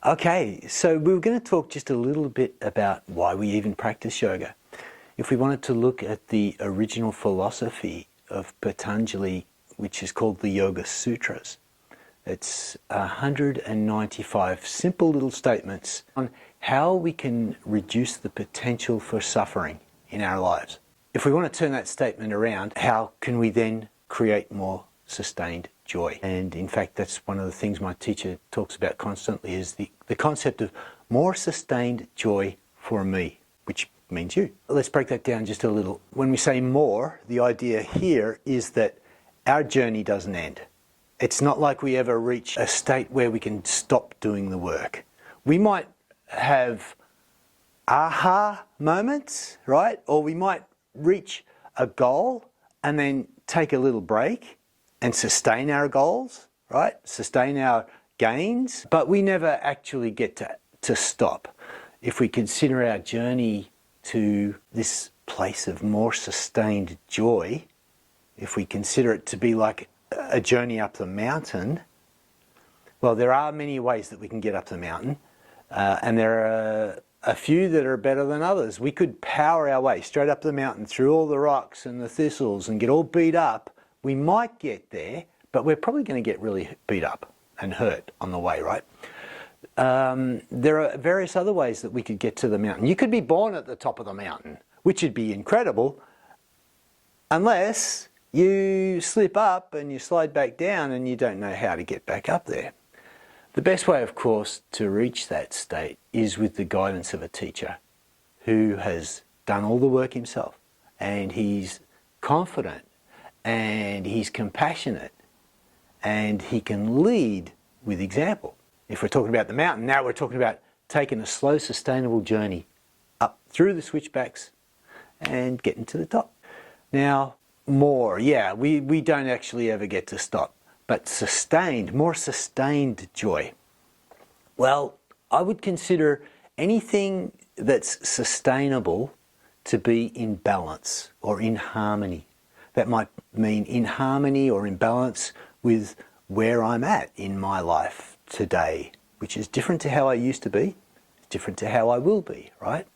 Okay, so we were going to talk just a little bit about why we even practice yoga. If we wanted to look at the original philosophy of Patanjali, which is called the Yoga Sutras, it's 195 simple little statements on how we can reduce the potential for suffering in our lives. If we want to turn that statement around, how can we then create more sustained joy? And in fact, that's one of the things my teacher talks about constantly, is the concept of more sustained joy for me, which means you. Let's break that down just a little. When we say more, the idea here is that our journey doesn't end. It's not like we ever reach a state where we can stop doing the work. We might have aha moments, right? Or we might reach a goal and then take a little break and sustain our goals, right? Sustain our gains, but we never actually get to stop. If we consider our journey to this place of more sustained joy, if we consider it to be like a journey up the mountain, well, there are many ways that we can get up the mountain, and there are a few that are better than others. We could power our way straight up the mountain through all the rocks and the thistles and get all beat up. We might get there, but we're probably going to get really beat up and hurt on the way, right? There are various other ways that we could get to the mountain. You could be born at the top of the mountain, which would be incredible, unless you slip up and you slide back down and you don't know how to get back up there. The best way, of course, to reach that state is with the guidance of a teacher who has done all the work himself, and he's confident and he's compassionate and he can lead with example. If we're talking about the mountain, now we're talking about taking a slow, sustainable journey up through the switchbacks and getting to the top. Now, more, yeah, we don't actually ever get to stop, but sustained, more sustained joy. Well, I would consider anything that's sustainable to be in balance or in harmony. That might mean in harmony or in balance with where I'm at in my life today, which is different to how I used to be, different to how I will be, right?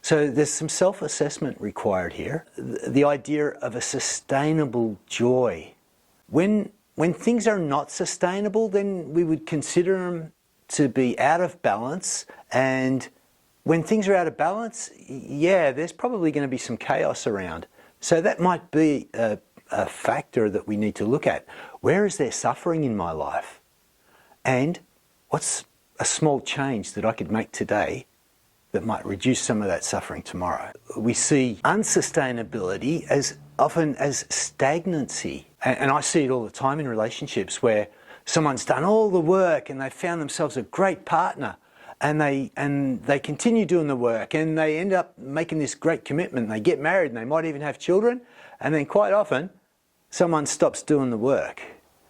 So there's some self-assessment required here. The idea of a sustainable joy. When things are not sustainable, then we would consider them to be out of balance. And when things are out of balance, yeah, there's probably going to be some chaos around. So that might be a factor that we need to look at. Where is there suffering in my life? And what's a small change that I could make today that might reduce some of that suffering tomorrow? We see unsustainability as often as stagnancy. And I see it all the time in relationships where someone's done all the work and they've found themselves a great partner, and they continue doing the work and they end up making this great commitment. They get married and they might even have children, and then quite often someone stops doing the work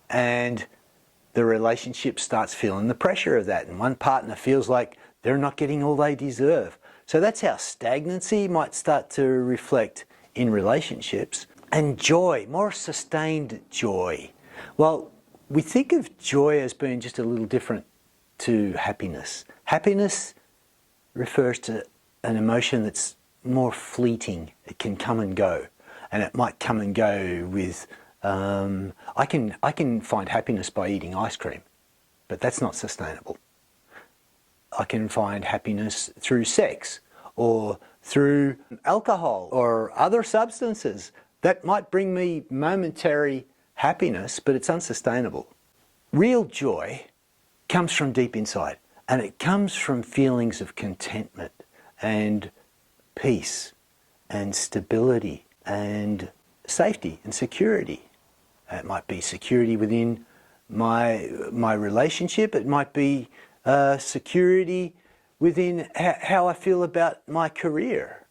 and the relationship starts feeling the pressure of that, and one partner feels like they're not getting all they deserve. So that's how stagnancy might start to reflect in relationships. And joy, more sustained joy. Well, we think of joy as being just a little different to happiness. Happiness refers to an emotion that's more fleeting. It can come and go. And it might come and go with, I can find happiness by eating ice cream, but that's not sustainable. I can find happiness through sex or through alcohol or other substances. That might bring me momentary happiness, but it's unsustainable. Real joy comes from deep inside, and it comes from feelings of contentment and peace and stability and safety and security. It might be security within my relationship. It might be security within how I feel about my career.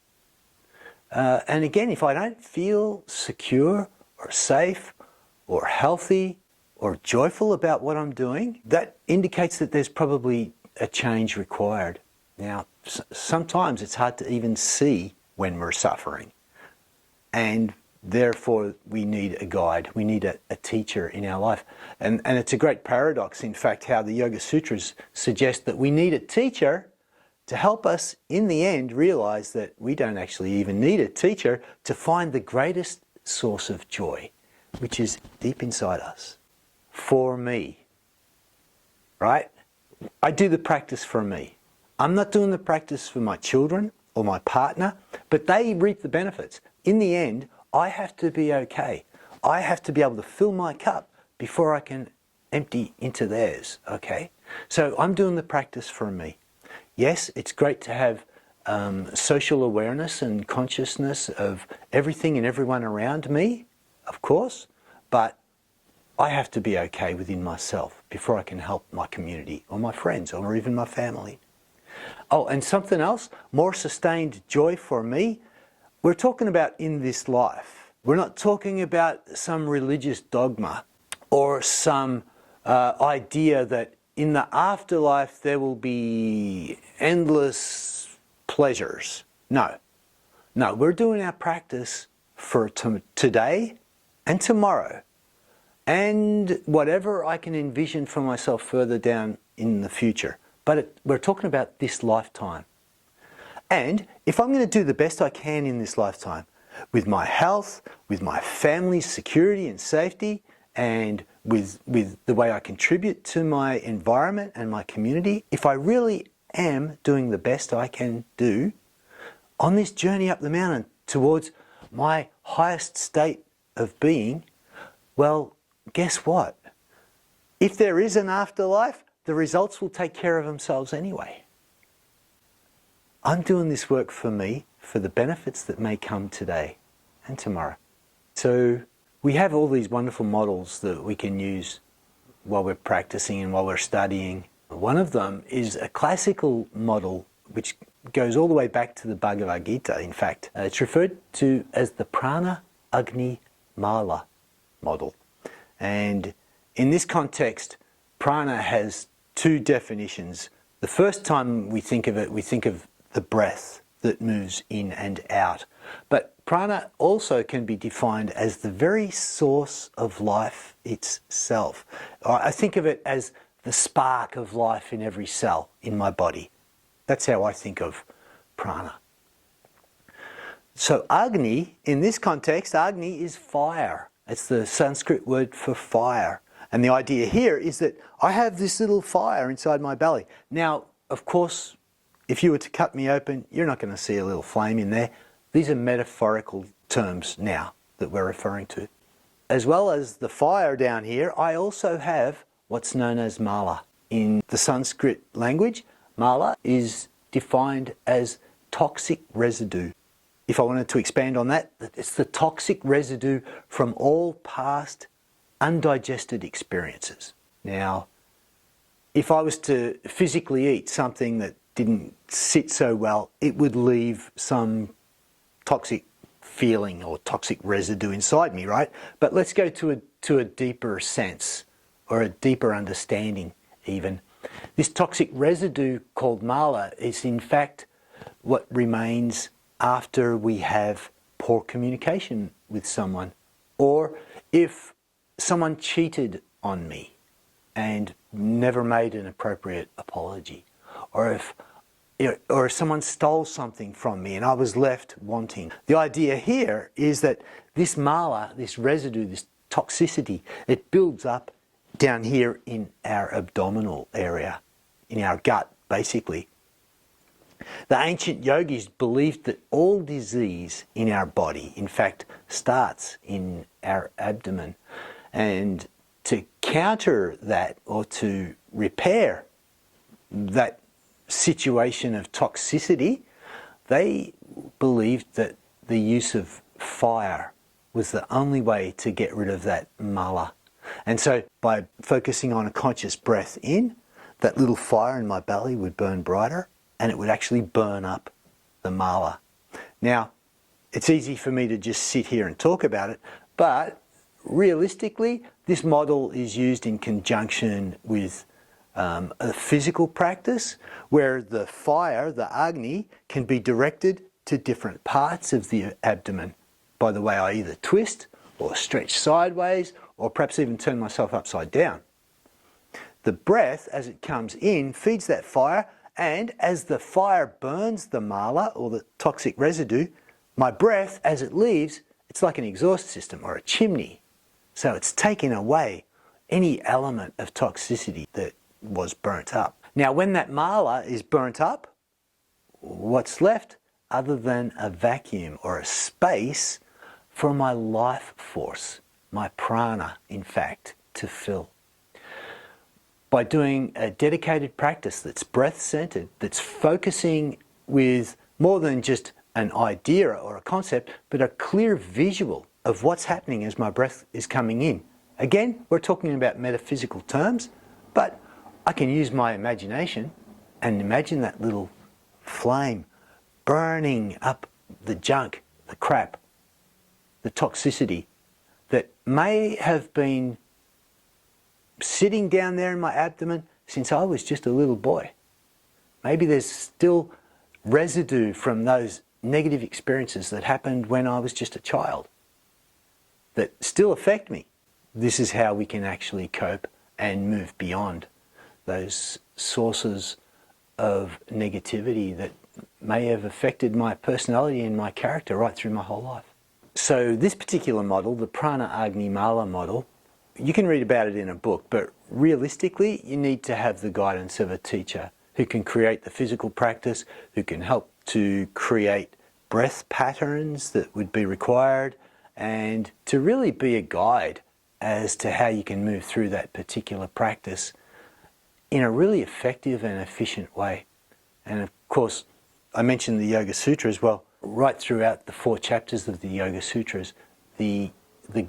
And again, if I don't feel secure or safe or healthy or joyful about what I'm doing, that indicates that there's probably a change required. Now, sometimes it's hard to even see when we're suffering. And Therefore, we need a guide. We need a teacher in our life. And it's a great paradox, in fact, how the Yoga Sutras suggest that we need a teacher to help us, in the end, realize that we don't actually even need a teacher to find the greatest source of joy, which is deep inside us. For me, right? I do the practice for me. I'm not doing the practice for my children or my partner, but they reap the benefits. In the end, I have to be okay. I have to be able to fill my cup before I can empty into theirs, okay? So I'm doing the practice for me. Yes, it's great to have social awareness and consciousness of everything and everyone around me, of course, but I have to be okay within myself before I can help my community or my friends or even my family. Oh, and something else, more sustained joy for me, we're talking about in this life. We're not talking about some religious dogma or some idea that in the afterlife there will be endless pleasures. No, we're doing our practice for today and tomorrow and whatever I can envision for myself further down in the future. But we're talking about this lifetime. And if I'm going to do the best I can in this lifetime, with my health, with my family's security and safety, and with the way I contribute to my environment and my community, if I really am doing the best I can do on this journey up the mountain towards my highest state of being, well, guess what? If there is an afterlife, the results will take care of themselves anyway. I'm doing this work for me, for the benefits that may come today and tomorrow. So we have all these wonderful models that we can use while we're practicing and while we're studying. One of them is a classical model which goes all the way back to the Bhagavad Gita, in fact. It's referred to as the Prana, Agni, Mala model. And in this context, prana has two definitions. The first time we think of it, we think of the breath that moves in and out. But prana also can be defined as the very source of life itself. I think of it as the spark of life in every cell in my body. That's how I think of prana. So Agni, in this context, Agni is fire. It's the Sanskrit word for fire. And the idea here is that I have this little fire inside my belly. Now, of course, if you were to cut me open, you're not going to see a little flame in there. These are metaphorical terms now that we're referring to. As well as the fire down here, I also have what's known as mala. In the Sanskrit language, mala is defined as toxic residue. If I wanted to expand on that, it's the toxic residue from all past undigested experiences. Now, if I was to physically eat something that didn't sit so well, it would leave some toxic feeling or toxic residue inside me, right? But let's go to a deeper sense or a deeper understanding even. This toxic residue called mala is in fact what remains after we have poor communication with someone, or if someone cheated on me and never made an appropriate apology, or if someone stole something from me and I was left wanting. The idea here is that this mala, this residue, this toxicity, it builds up down here in our abdominal area, in our gut, basically. The ancient yogis believed that all disease in our body, in fact, starts in our abdomen. And to counter that or to repair that situation of toxicity, they believed that the use of fire was the only way to get rid of that mala. And so by focusing on a conscious breath in, that little fire in my belly would burn brighter and it would actually burn up the mala. Now, it's easy for me to just sit here and talk about it, but realistically, this model is used in conjunction with a physical practice where the fire, the Agni, can be directed to different parts of the abdomen, by the way I either twist or stretch sideways or perhaps even turn myself upside down. The breath, as it comes in, feeds that fire, and as the fire burns the mala or the toxic residue, my breath, as it leaves, it's like an exhaust system or a chimney. So it's taking away any element of toxicity that was burnt up. Now, when that mala is burnt up, what's left other than a vacuum or a space for my life force, my prana, in fact, to fill? By doing a dedicated practice that's breath-centered, that's focusing with more than just an idea or a concept, but a clear visual of what's happening as my breath is coming in. Again, we're talking about metaphysical terms, but I can use my imagination and imagine that little flame burning up the junk, the crap, the toxicity that may have been sitting down there in my abdomen since I was just a little boy. Maybe there's still residue from those negative experiences that happened when I was just a child that still affect me. This is how we can actually cope and move beyond those sources of negativity that may have affected my personality and my character right through my whole life. So this particular model, the Prana Agni Mala model, you can read about it in a book, but realistically you need to have the guidance of a teacher who can create the physical practice, who can help to create breath patterns that would be required, and to really be a guide as to how you can move through that particular practice in a really effective and efficient way. And of course, I mentioned the Yoga Sutras. Well, right throughout the 4 chapters of the Yoga Sutras, the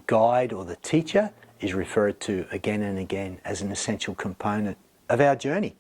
guide or the teacher is referred to again and again as an essential component of our journey.